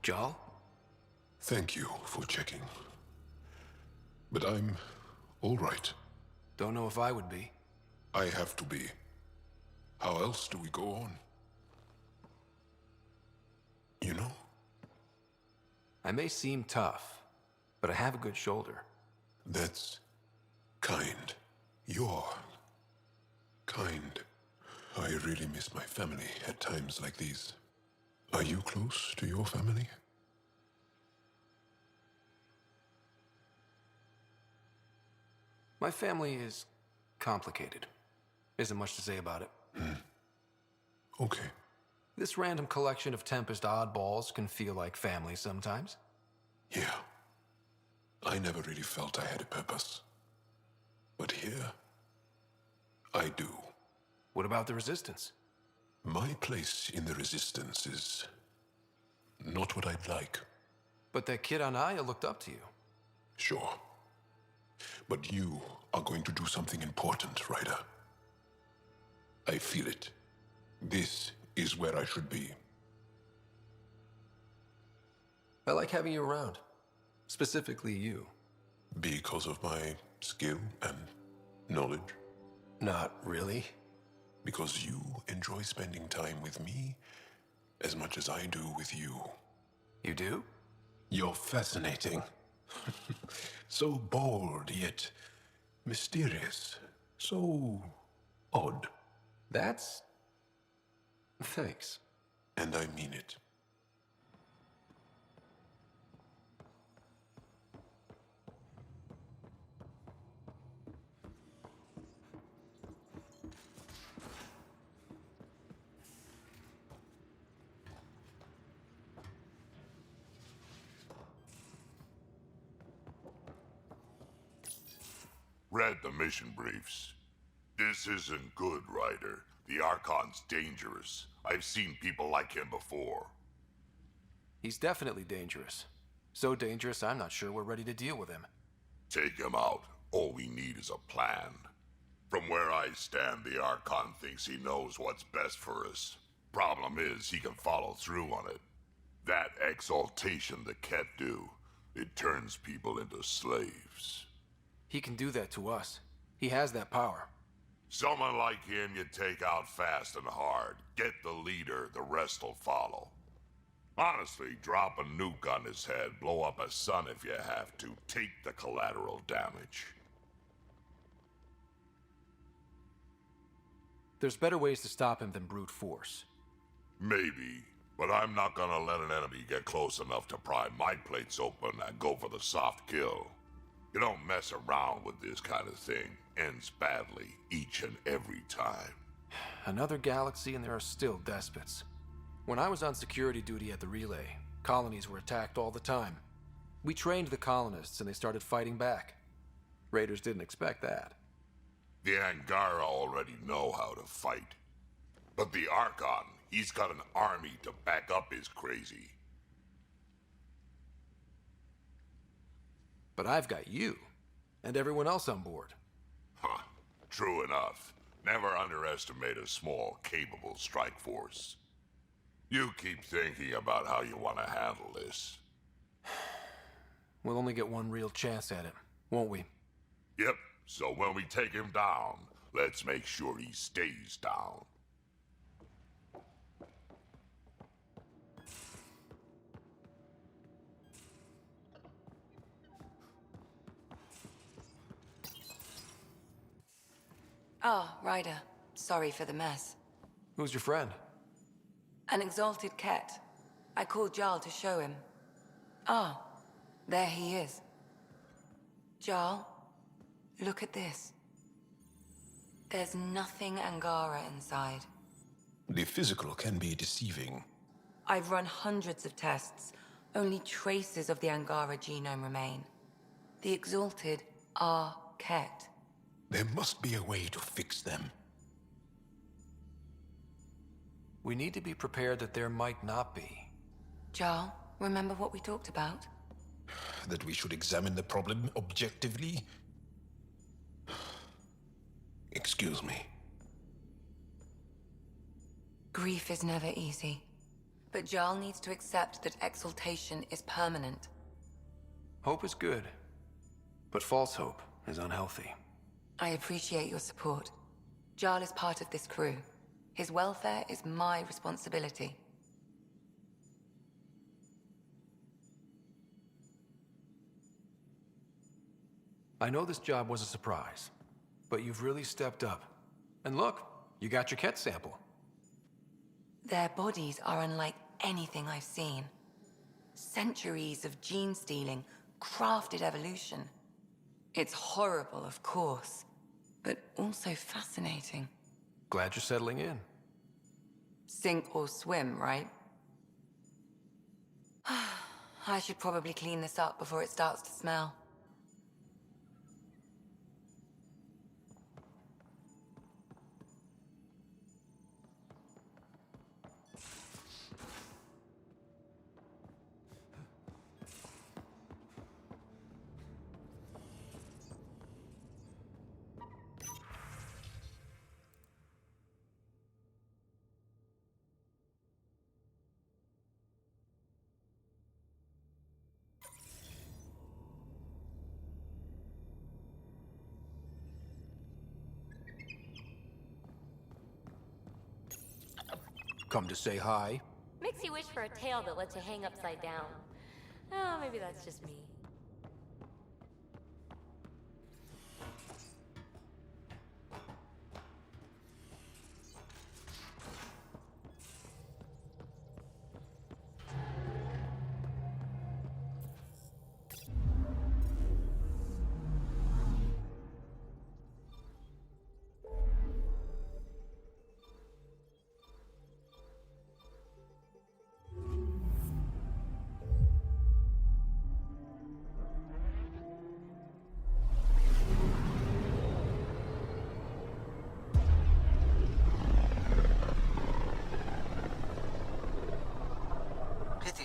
Jarl? Thank you for checking. But I'm all right. Don't know if I would be. I have to be. How else do we go on? You know? I may seem tough, but I have a good shoulder. That's kind. You're kind. I really miss my family at times like these. Are you close to your family? My family is complicated. Isn't much to say about it. Okay. This random collection of Tempest oddballs can feel like family sometimes. Yeah. I never really felt I had a purpose. But here, I do. What about the Resistance? My place in the Resistance is not what I'd like. But that kid on Aya looked up to you. Sure. But you are going to do something important, Ryder. I feel it. This is where I should be. I like having you around. Specifically you. Because of my skill and knowledge? Not really. Because you enjoy spending time with me as much as I do with you. You do? You're fascinating. So bold, yet mysterious. So odd. That's... Thanks. And I mean it. Read the mission briefs. This isn't good, Ryder. The Archon's dangerous. I've seen people like him before. He's definitely dangerous. So dangerous, I'm not sure we're ready to deal with him. Take him out. All we need is a plan. From where I stand, the Archon thinks he knows what's best for us. Problem is, he can follow through on it. That exaltation the Ket do, it turns people into slaves. He can do that to us. He has that power. Someone like him you take out fast and hard. Get the leader, the rest'll follow. Honestly, drop a nuke on his head, blow up a sun if you have to. Take the collateral damage. There's better ways to stop him than brute force. Maybe, but I'm not gonna let an enemy get close enough to pry my plates open and go for the soft kill. You don't mess around with this kind of thing. Ends badly each and every time. Another galaxy and there are still despots. When I was on security duty at the relay, colonies were attacked all the time. We trained the colonists and they started fighting back. Raiders didn't expect that. The Angara already know how to fight. But the Archon, he's got an army to back up his crazy. But I've got you, and everyone else on board. Huh. True enough. Never underestimate a small, capable strike force. You keep thinking about how you want to handle this. We'll only get one real chance at it, won't we? Yep, so when we take him down, let's make sure he stays down. Ah, Ryder. Sorry for the mess. Who's your friend? An exalted Ket. I called Jarl to show him. Ah, there he is. Jarl, look at this. There's nothing Angara inside. The physical can be deceiving. I've run hundreds of tests. Only traces of the Angara genome remain. The exalted are Ket. There must be a way to fix them. We need to be prepared that there might not be. Jarl, remember what we talked about? That we should examine the problem objectively? Excuse me. Grief is never easy. But Jarl needs to accept that exaltation is permanent. Hope is good, but false hope is unhealthy. I appreciate your support. Jarl is part of this crew. His welfare is my responsibility. I know this job was a surprise, but you've really stepped up. And look, you got your Ket sample. Their bodies are unlike anything I've seen. Centuries of gene stealing, crafted evolution. It's horrible, of course, but also fascinating. Glad you're settling in. Sink or swim, right? I should probably clean this up before it starts to smell. Come to say hi? Makes you wish for a tail that lets you hang upside down. Oh, maybe that's just me.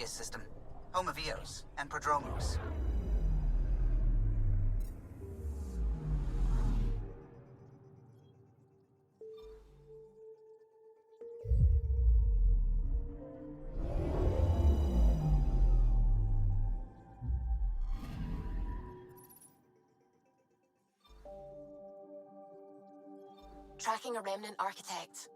System, home of Eos and Prodromos. Tracking a remnant architect.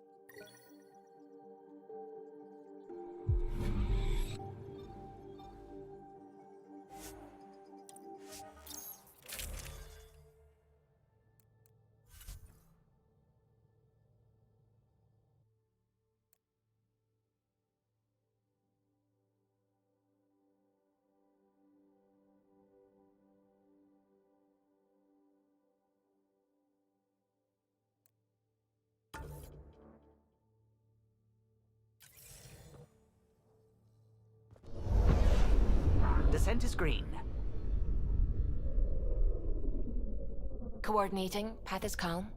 Descent is green. Coordinating. Path is calm.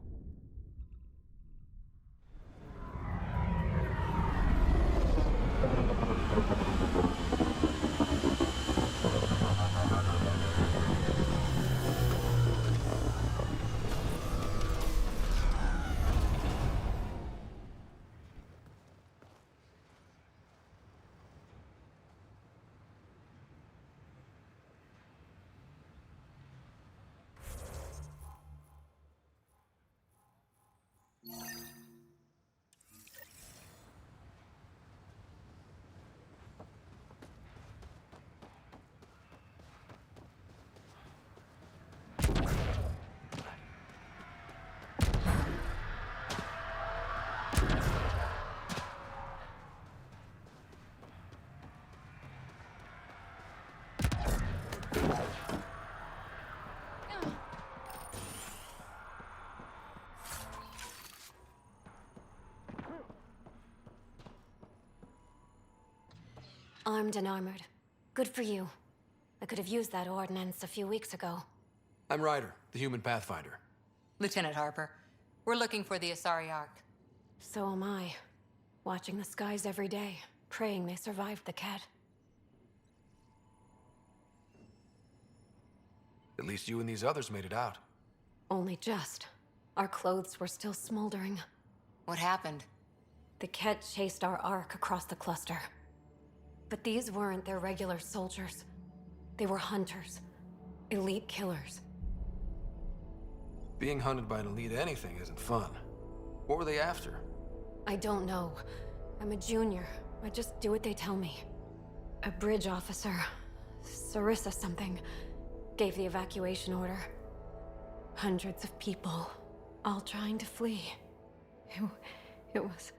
Armed and armored. Good for you. I could have used that ordnance a few weeks ago. I'm Ryder, the human pathfinder. Lieutenant Harper, we're looking for the Asari Ark. So am I. Watching the skies every day, praying they survived the cat. At least you and these others made it out. Only just. Our clothes were still smoldering. What happened? The cat chased our ark across the cluster. But these weren't their regular soldiers. They were hunters. Elite killers. Being hunted by an elite anything isn't fun. What were they after? I don't know. I'm a junior. I just do what they tell me. A bridge officer, Sarissa something, gave the evacuation order. Hundreds of people, all trying to flee. It was...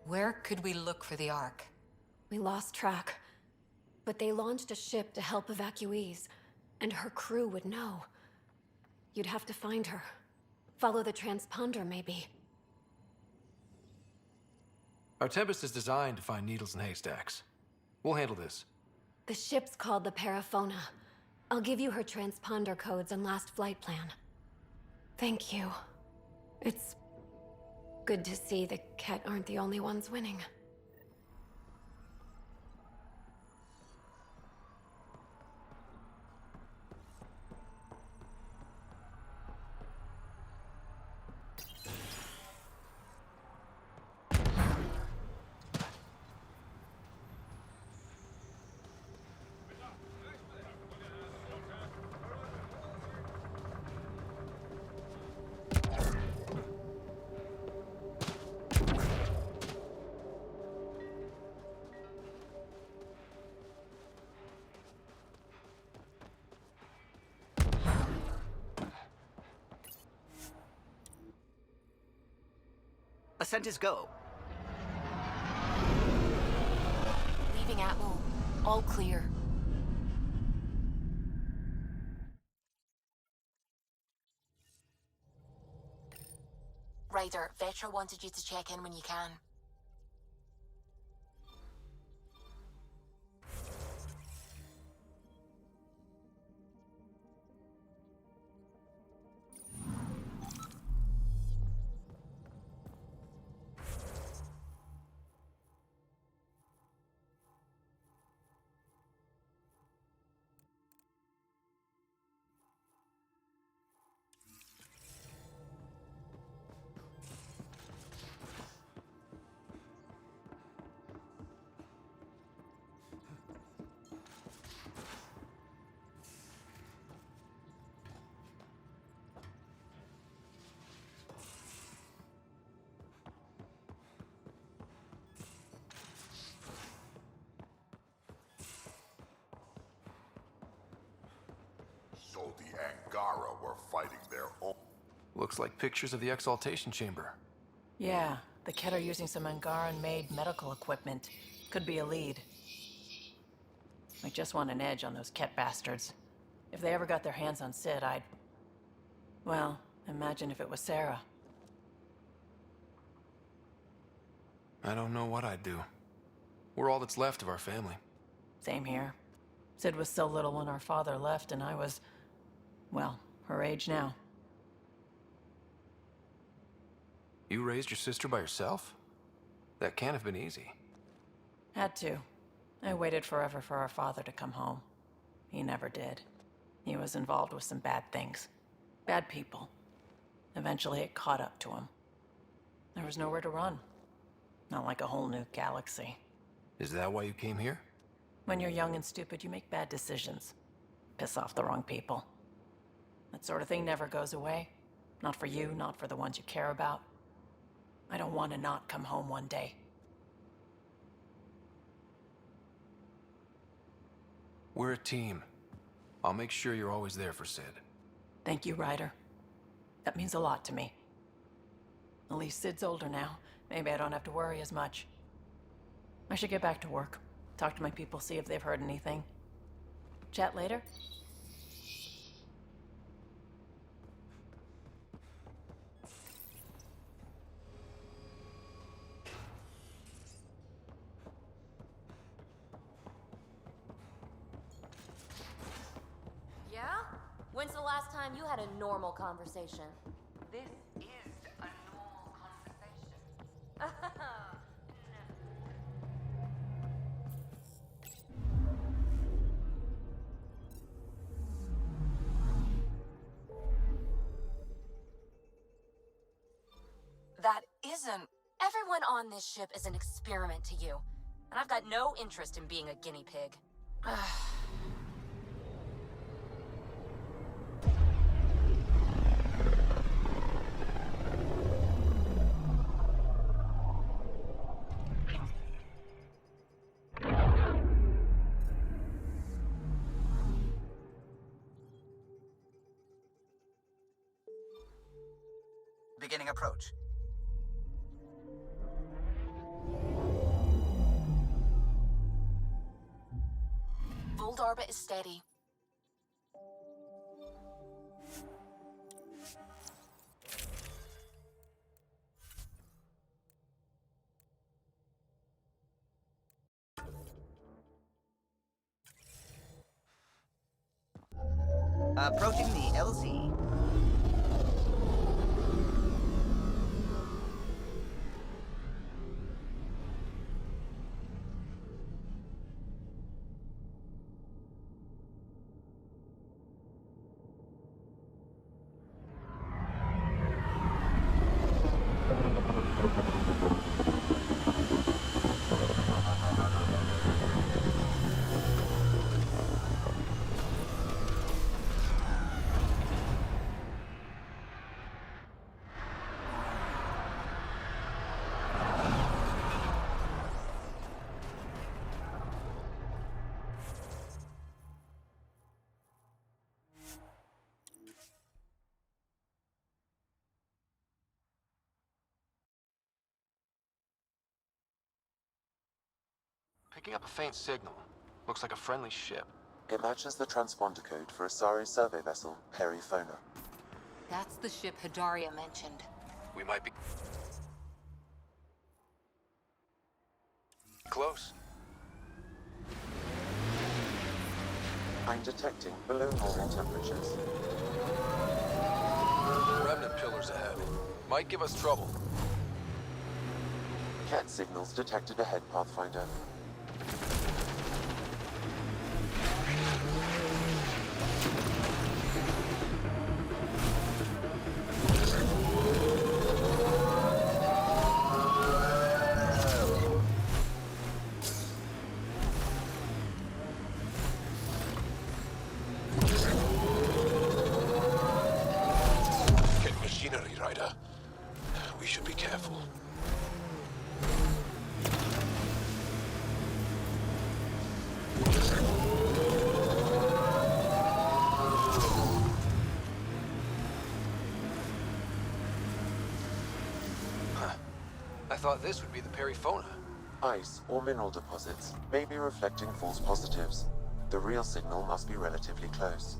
Where could we look for the Ark? We lost track. But they launched a ship to help evacuees, and her crew would know. You'd have to find her. Follow the transponder, maybe. Our Tempest is designed to find needles in haystacks. We'll handle this. The ship's called the Paraphona. I'll give you her transponder codes and last flight plan. Thank you. It's good to see the Ket aren't the only ones winning. Ascent is go. Leaving Atmo. All clear. Ryder, Vetra wanted you to check in when you can. So the Angara were fighting their own. Looks like pictures of the exaltation chamber. Yeah, the Ket are using some Angaran-made medical equipment. Could be a lead. I just want an edge on those Ket bastards. If they ever got their hands on Sid, I'd... Well, imagine if it was Sarah. I don't know what I'd do. We're all that's left of our family. Same here. Sid was so little when our father left, and I was... well, her age now. You raised your sister by yourself? That can't have been easy. Had to. I waited forever for our father to come home. He never did. He was involved with some bad things. Bad people. Eventually it caught up to him. There was nowhere to run. Not like a whole new galaxy. Is that why you came here? When you're young and stupid, you make bad decisions. Piss off the wrong people. That sort of thing never goes away. Not for you, not for the ones you care about. I don't want to not come home one day. We're a team. I'll make sure you're always there for Sid. Thank you, Ryder. That means a lot to me. At least Sid's older now. Maybe I don't have to worry as much. I should get back to work. Talk to my people, see if they've heard anything. Chat later? Yeah? When's the last time you had a normal conversation? This is a normal conversation. That isn't... Everyone on this ship is an experiment to you. and I've got no interest in being a guinea pig. Beginning approach. Old orbit is steady. Approaching the LZ. Picking up a faint signal. Looks like a friendly ship. It matches the transponder code for a Asari survey vessel, Perifona. That's the ship Hidaria mentioned. We might be close. I'm detecting below normal temperatures. Remnant pillars ahead. Might give us trouble. Cat signals detected ahead, Pathfinder. Get machinery, Ryder. We should be careful. I thought this would be the Perifona. Ice or mineral deposits may be reflecting false positives. The real signal must be relatively close.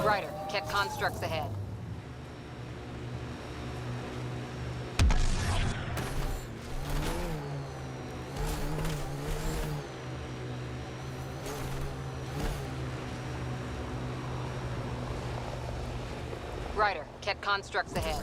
Ryder, Ket constructs ahead. Ryder, Ket constructs ahead.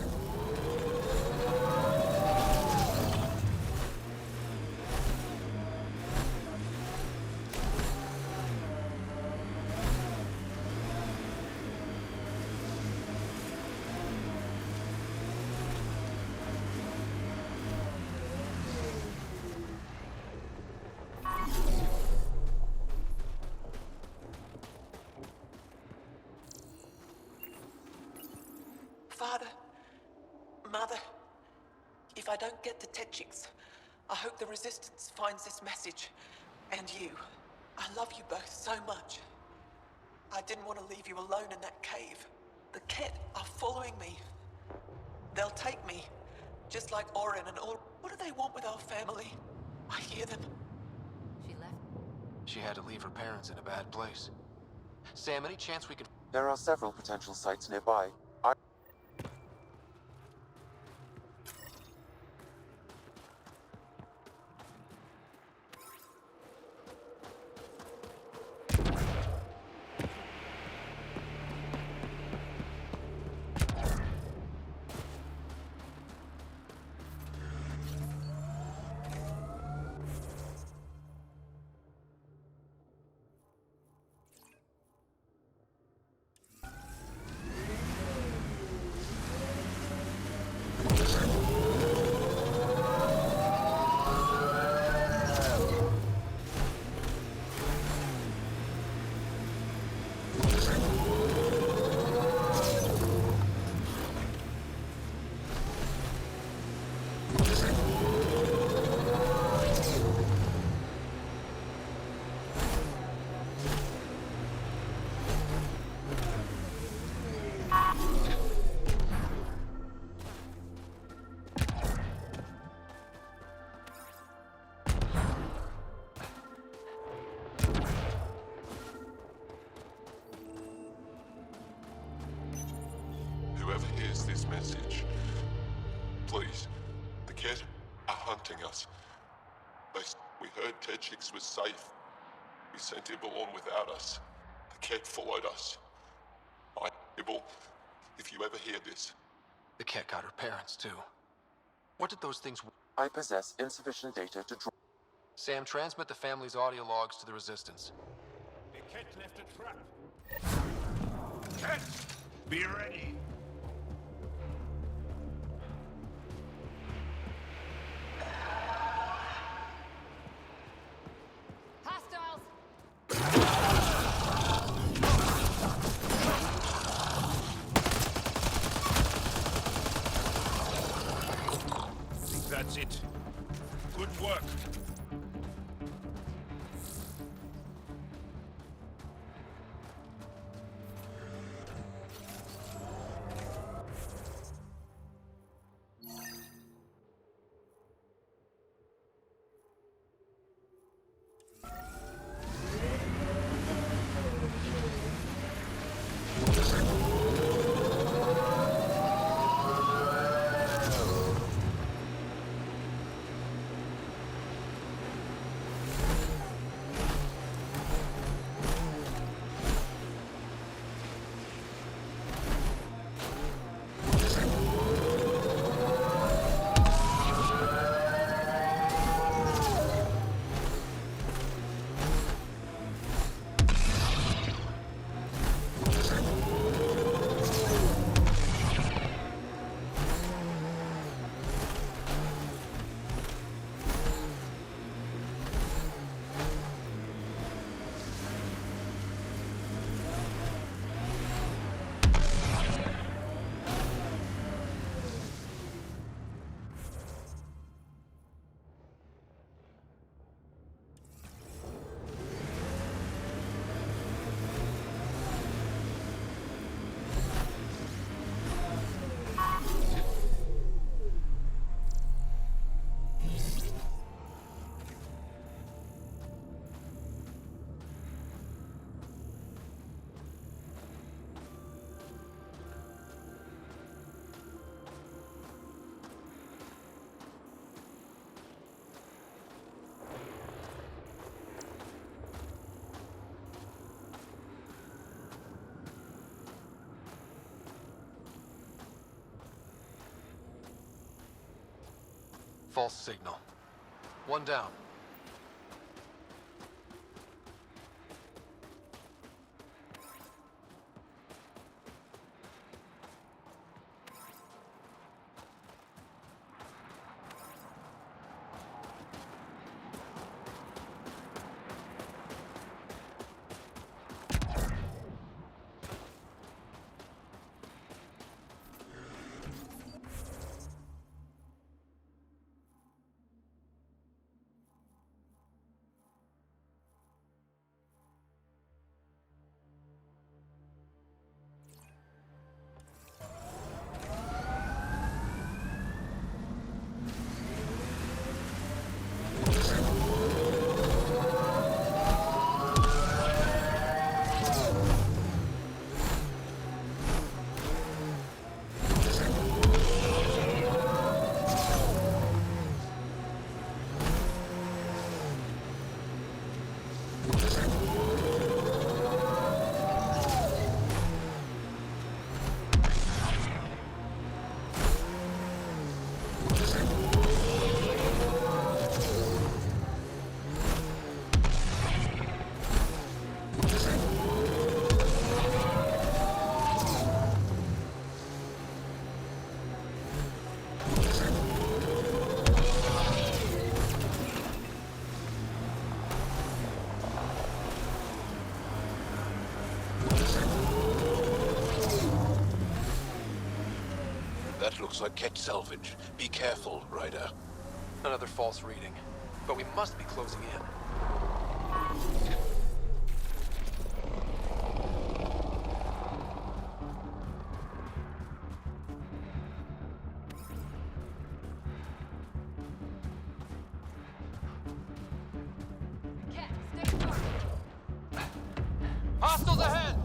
Father, Mother, if I don't get the Tetchiks, I hope the Resistance finds this message. And you. I love you both so much. I didn't want to leave you alone in that cave. The Ket are following me. They'll take me, just like Orin and all. What do they want with our family? I hear them. She left. She had to leave her parents in a bad place. Sam, any chance we could... There are several potential sites nearby. Whoever hears this message, please, the Ket are hunting us. We heard Tetchiks was safe. We sent Ibble on without us. The Ket followed us. Ibble, if you ever hear this. The Ket got her parents, too. What did those things... I possess insufficient data to draw. Sam, transmit the family's audio logs to the Resistance. The Ket left a trap. Ket, be ready. Hostiles! I think that's it. Good work. False signal. One down. That looks like Ket salvage. Be careful, Ryder. Another false reading. But we must be closing in. Hostiles ahead!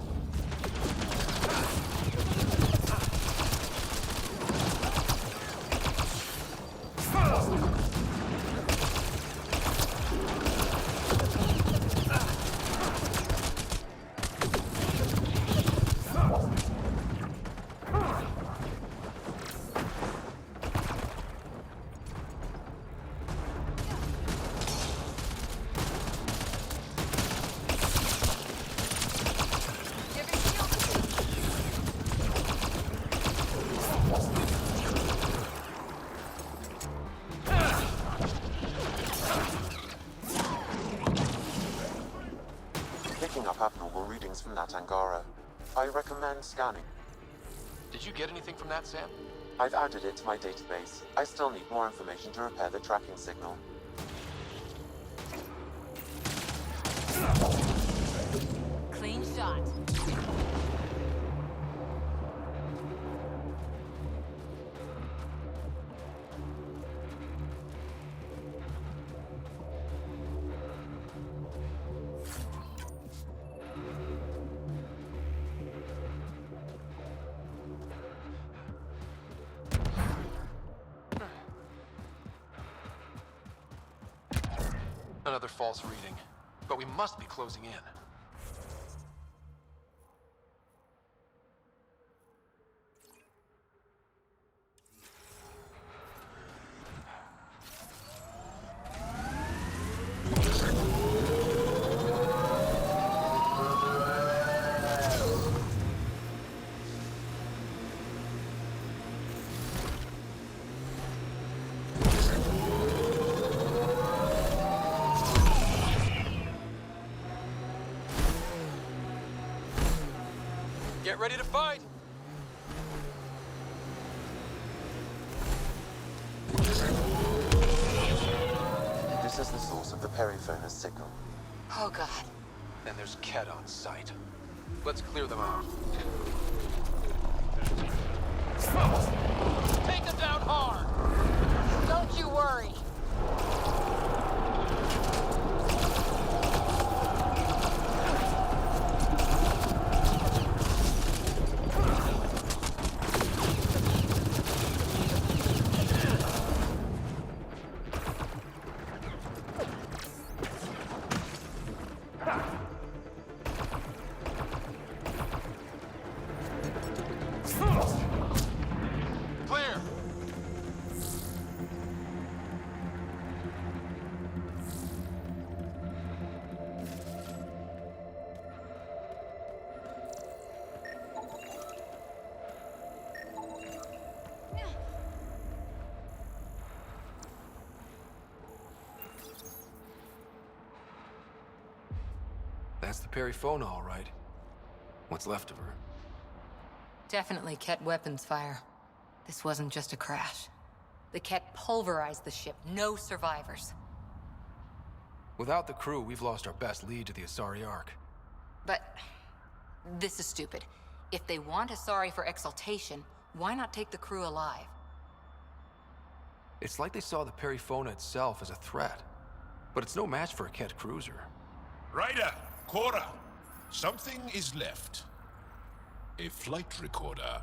Picking up abnormal readings from that Angara. I recommend scanning. Did you get anything from that, Sam? I've added it to my database. I still need more information to repair the tracking signal. Clean shot. Another false reading. But we must be closing in. Get ready to fight! This is the source of the periphone's signal. Oh god. Then there's Ket on site. Let's clear them out. Take them down hard! Don't you worry. Clear! That's the Perifona, all right. What's left of her. Definitely Ket weapons fire. This wasn't just a crash. The Ket pulverized the ship. No survivors. Without the crew, we've lost our best lead to the Asari Ark. But this is stupid. If they want Asari for exaltation, why not take the crew alive? It's like they saw the Perifona itself as a threat. But it's no match for a Ket cruiser. Ryder, Cora, something is left. A flight recorder.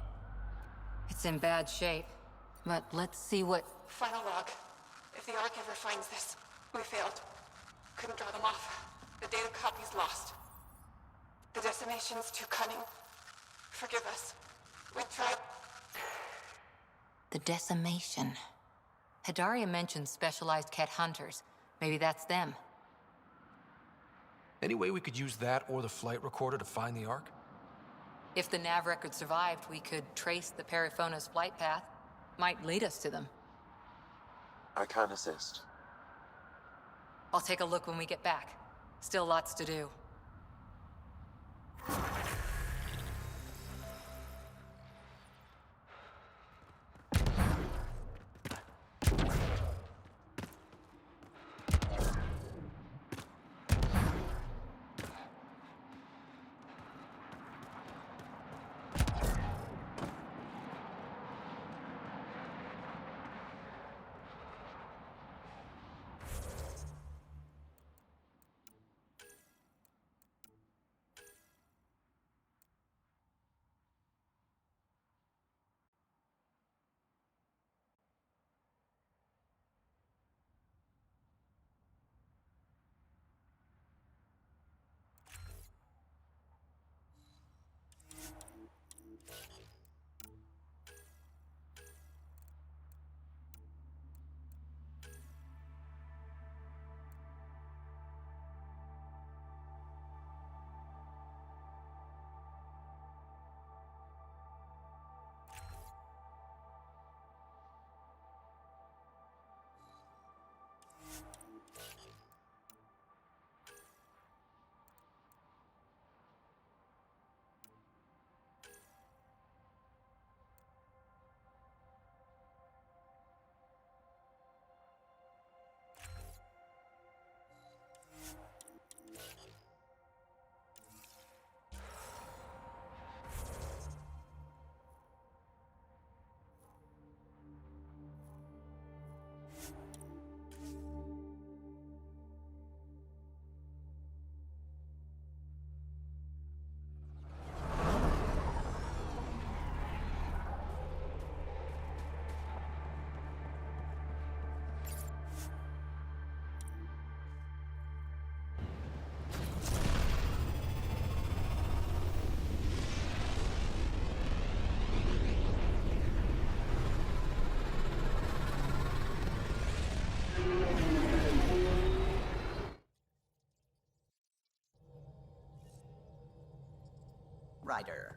It's in bad shape. But let's see what... Final log. If the Ark ever finds this, we failed. Couldn't draw them off. The data copy's lost. The decimation's too cunning. Forgive us. We tried. The decimation. Hidaria mentioned specialized Ket hunters. Maybe that's them. Any way we could use that or the flight recorder to find the Ark? If the nav record survived, we could trace the Perifona's flight path. Might lead us to them. I can assist. I'll take a look when we get back. Still lots to do. Rider.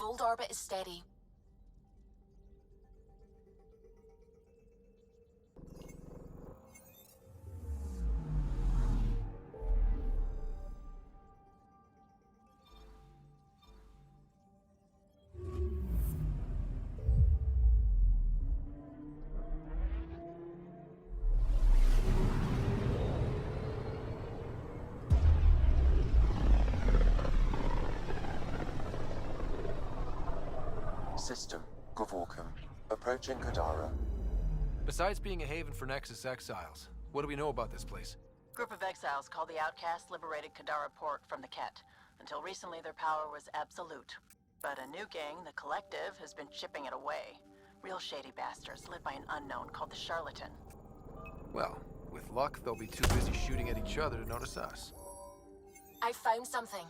Controlled orbit is steady. System, Gavorkum. Approaching Kadara. Besides being a haven for Nexus exiles, what do we know about this place? Group of exiles called the Outcast liberated Kadara Port from the Ket. Until recently, their power was absolute. But a new gang, the Collective, has been chipping it away. Real shady bastards, led by an unknown called the Charlatan. Well, with luck, they'll be too busy shooting at each other to notice us. I found something.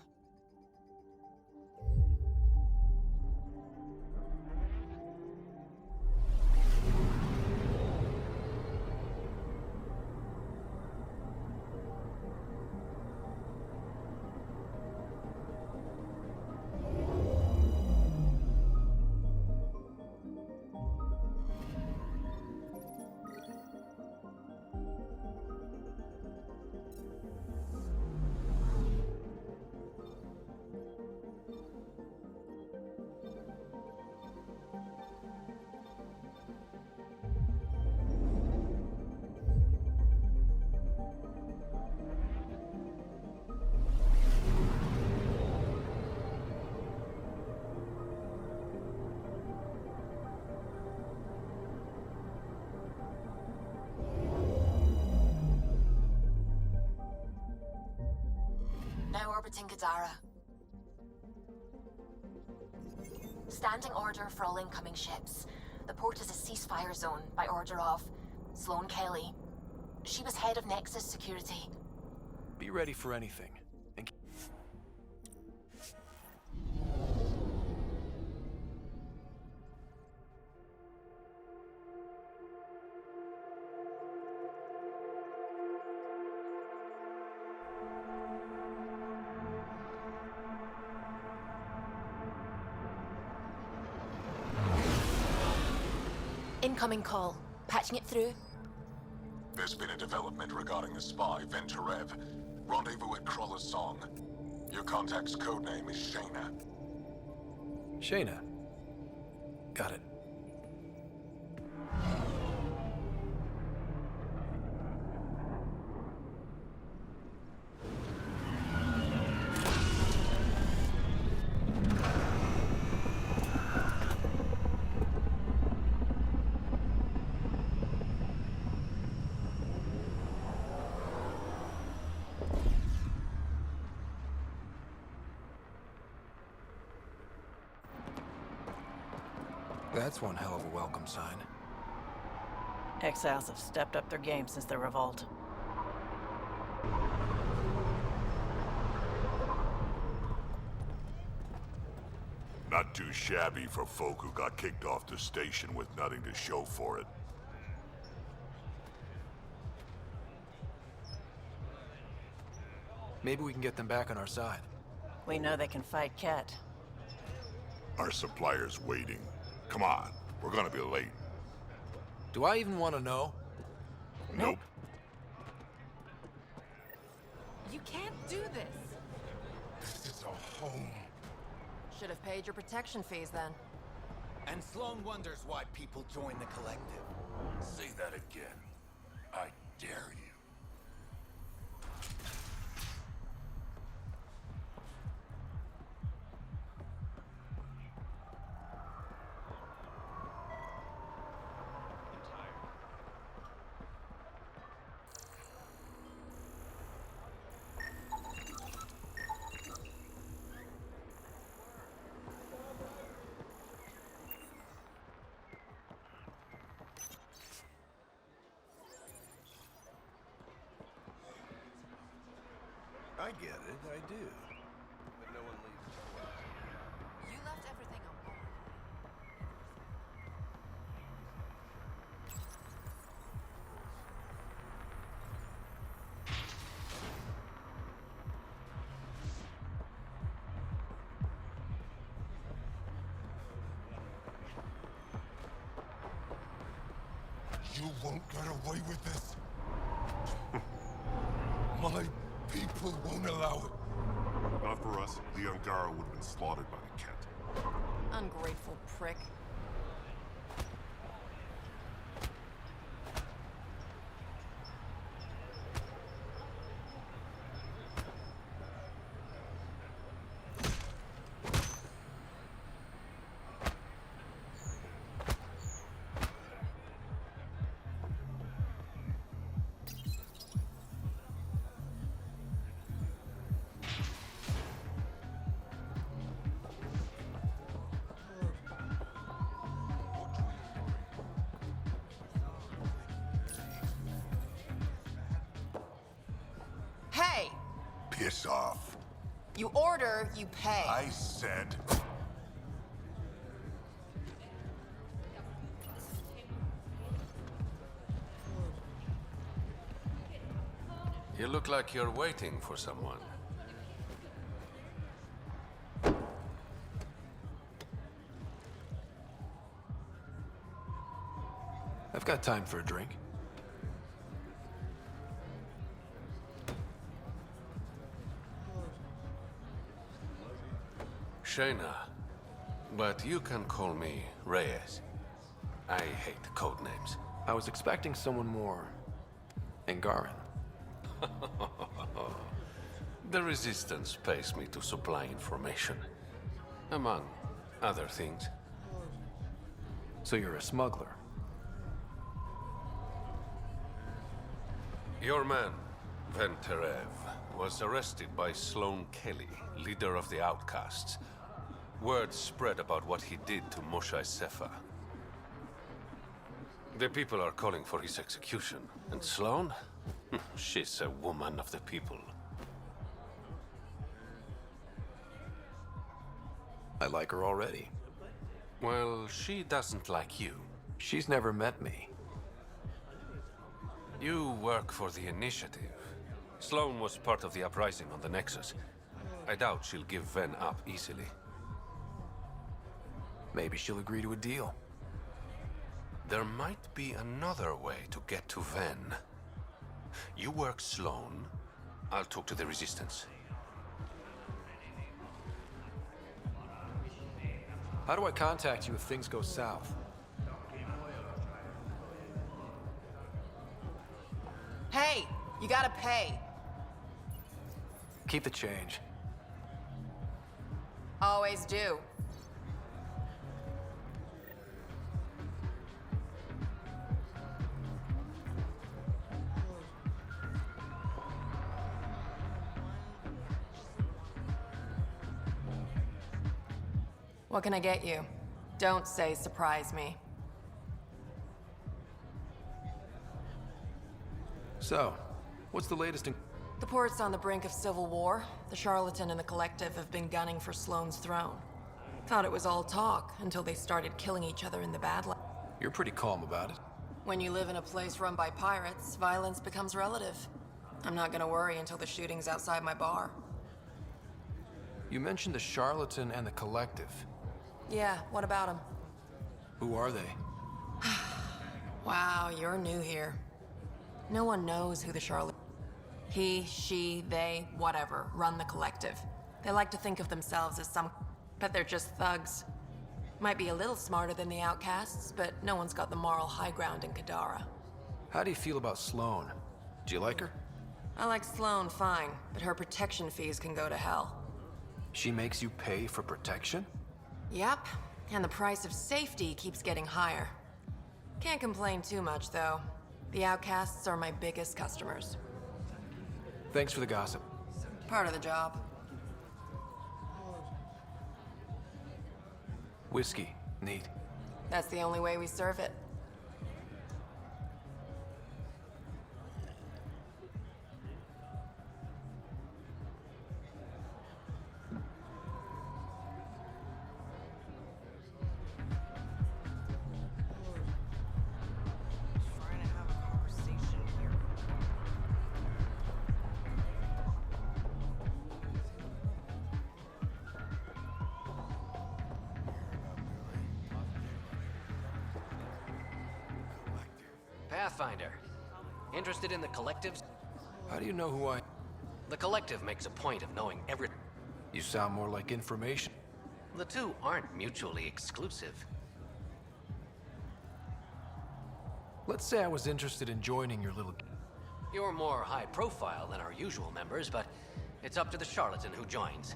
Now orbiting Kadara. Standing order for all incoming ships. The port is a ceasefire zone by order of Sloane Kelly. She was head of Nexus security. Be ready for anything. And Incoming call. Patching it through. There's been a development regarding the spy, Venturev. Rendezvous at Kroller's Song. Your contact's codename is Shayna. Shayna. Got it. That's one hell of a welcome sign. Exiles have stepped up their game since the revolt. Not too shabby for folk who got kicked off the station with nothing to show for it. Maybe we can get them back on our side. We know they can fight Ket. Our supplier's waiting. Come on, we're gonna be late. Do I even want to know? Nope. You can't do this. This is a home. Should have paid your protection fees then. And Sloane wonders why people join the Collective. Say that again. I dare you. I get it, I do. But no one leaves. You left everything on board. You won't get away with this. My people won't allow it. Not for us. The Angara would have been slaughtered by the Kett. Ungrateful prick. Hey! Piss off. You order, you pay. I said... You look like you're waiting for someone. I've got time for a drink. Shayna, but you can call me Reyes. I hate code names. I was expecting someone more... Angaran. The Resistance pays me to supply information, among other things. So you're a smuggler? Your man, Venterev, was arrested by Sloane Kelly, leader of the Outcasts. Word spread about what he did to Moshae Sefa. The people are calling for his execution. And Sloane? She's a woman of the people. I like her already. Well, she doesn't like you. She's never met me. You work for the Initiative. Sloane was part of the uprising on the Nexus. I doubt she'll give Ven up easily. Maybe she'll agree to a deal. There might be another way to get to Ven. You work Sloane, I'll talk to the Resistance. How do I contact you if things go south? Hey! You gotta pay. Keep the change. Always do. What can I get you? Don't say surprise me. So, what's the latest in... The port's on the brink of civil war. The Charlatan and the Collective have been gunning for Sloane's throne. Thought it was all talk until they started killing each other in the Badlands. You're pretty calm about it. When you live in a place run by pirates, violence becomes relative. I'm not gonna worry until the shooting's outside my bar. You mentioned the Charlatan and the Collective. Yeah, what about them? Who are they? Wow, you're new here. No one knows who the Charlatan... He, she, they, whatever, run the Collective. They like to think of themselves as some... but they're just thugs. Might be a little smarter than the Outcasts, but no one's got the moral high ground in Kadara. How do you feel about Sloane? Do you like her? I like Sloane fine, but her protection fees can go to hell. She makes you pay for protection? Yep, and the price of safety keeps getting higher. Can't complain too much, though. The Outcasts are my biggest customers. Thanks for the gossip. Part of the job. Whiskey. Neat. That's the only way we serve it. Pathfinder. Interested in the collectives? How do you know who I... The collective makes a point of knowing everything. You sound more like information. The two aren't mutually exclusive. Let's say I was interested in joining your little... You're more high profile than our usual members, but it's up to the charlatan who joins.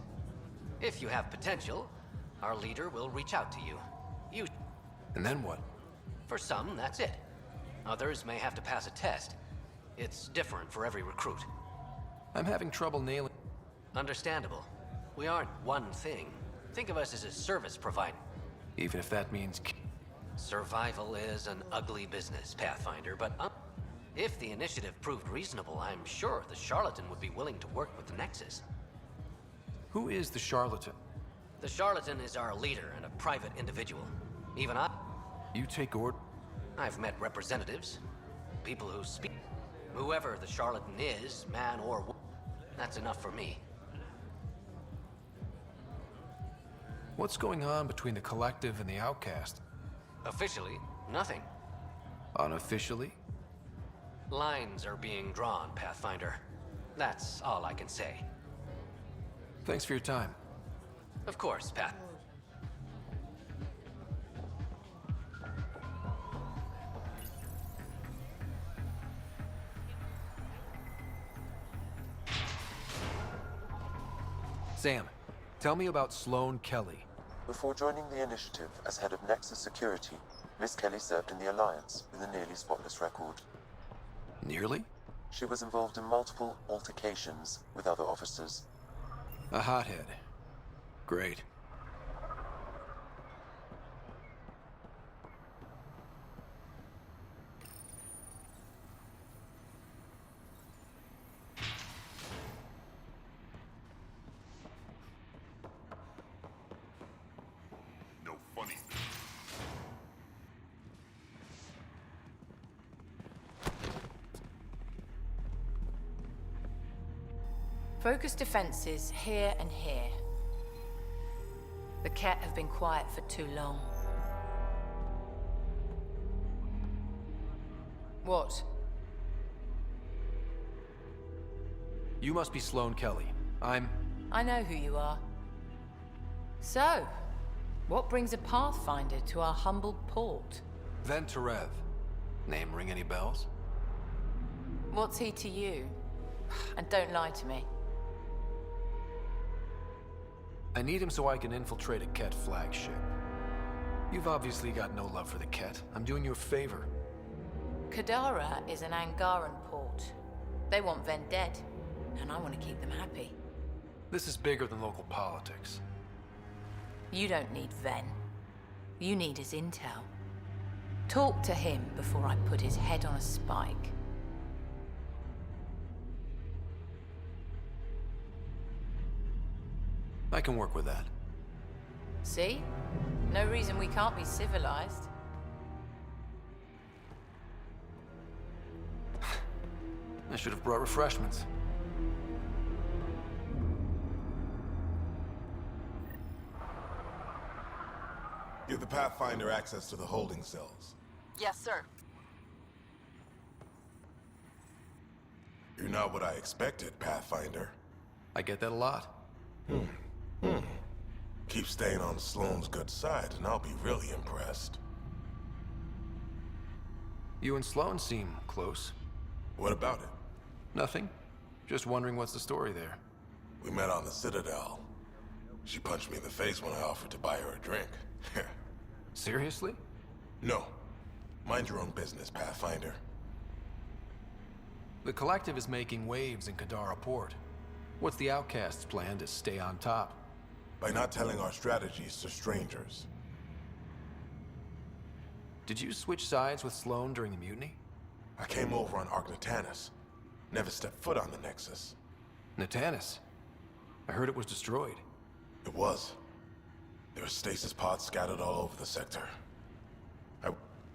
If you have potential, our leader will reach out to you. And then what? For some, that's it. Others may have to pass a test. It's different for every recruit. I'm having trouble nailing... Understandable. We aren't one thing. Think of us as a service provider. Even if that means... Survival is an ugly business, Pathfinder, but if the initiative proved reasonable, I'm sure the charlatan would be willing to work with the Nexus. Who is the charlatan? The charlatan is our leader and a private individual. Even I... You take order? I've met representatives. People who speak... Whoever the charlatan is, man or woman, that's enough for me. What's going on between the collective and the outcast? Officially, nothing. Unofficially? Lines are being drawn, Pathfinder. That's all I can say. Thanks for your time. Of course, Path. Sam, tell me about Sloane Kelly. Before joining the initiative as head of Nexus Security, Miss Kelly served in the Alliance with a nearly spotless record. Nearly? She was involved in multiple altercations with other officers. A hothead. Great. No funny thing. Focus defenses here and here. The Ket have been quiet for too long. What? You must be Sloane Kelly. I know who you are. So, what brings a Pathfinder to our humble port? Venterev. Name ring any bells? What's he to you? And don't lie to me. I need him so I can infiltrate a Ket flagship. You've obviously got no love for the Ket. I'm doing you a favor. Kadara is an Angaran port. They want Ven dead, and I want to keep them happy. This is bigger than local politics. You don't need Ven. You need his intel. Talk to him before I put his head on a spike. I can work with that. See? No reason we can't be civilized. I should have brought refreshments. Give the Pathfinder access to the holding cells. Yes, sir. You're not what I expected, Pathfinder. I get that a lot. Keep staying on Sloane's good side, and I'll be really impressed. You and Sloane seem close. What about it? Nothing. Just wondering what's the story there. We met on the Citadel. She punched me in the face when I offered to buy her a drink. Seriously? No. Mind your own business, Pathfinder. The Collective is making waves in Kadara Port. What's the Outcast's plan to stay on top? By not telling our strategies to strangers. Did you switch sides with Sloane during the mutiny? I came over on Argnatanus. Never stepped foot on the Nexus. Natanus? I heard it was destroyed. It was. There were stasis pods scattered all over the sector. I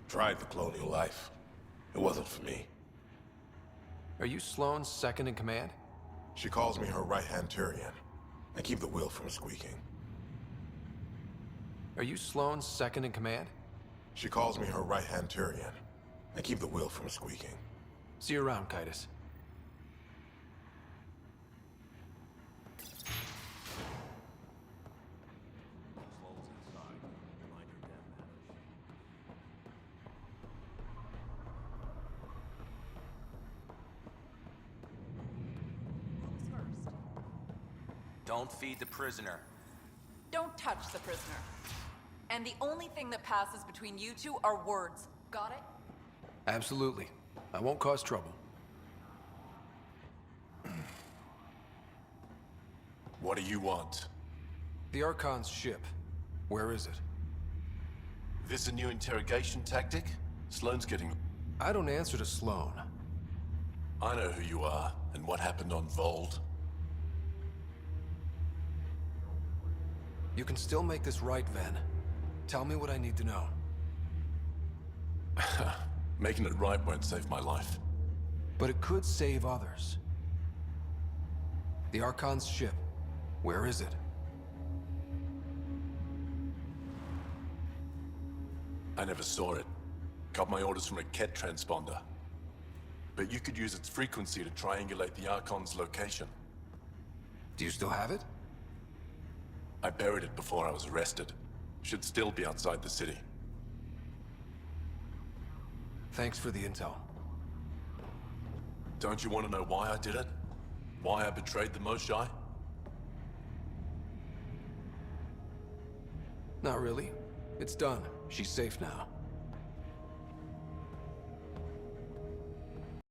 tried the colonial life. It wasn't for me. Are you Sloane's second in command? She calls me her right-hand Turian. I keep the wheel from squeaking. Are you Sloane's second in command? She calls me her right-hand Turian. and keep the wheel from squeaking. See you around, Kitus. Don't feed the prisoner. Don't touch the prisoner. And the only thing that passes between you two are words. Got it? Absolutely. I won't cause trouble. What do you want? The Archon's ship. Where is it? This a new interrogation tactic? Sloane's getting... I don't answer to Sloane. I know who you are, and what happened on Vold. You can still make this right, Ven. Tell me what I need to know. Making it right won't save my life. But it could save others. The Archon's ship. Where is it? I never saw it. Got my orders from a Ket transponder. But you could use its frequency to triangulate the Archon's location. Do you still have it? I buried it before I was arrested. Should still be outside the city. Thanks for the intel. Don't you want to know why I did it? Why I betrayed the Moshae? Not really. It's done. She's safe now.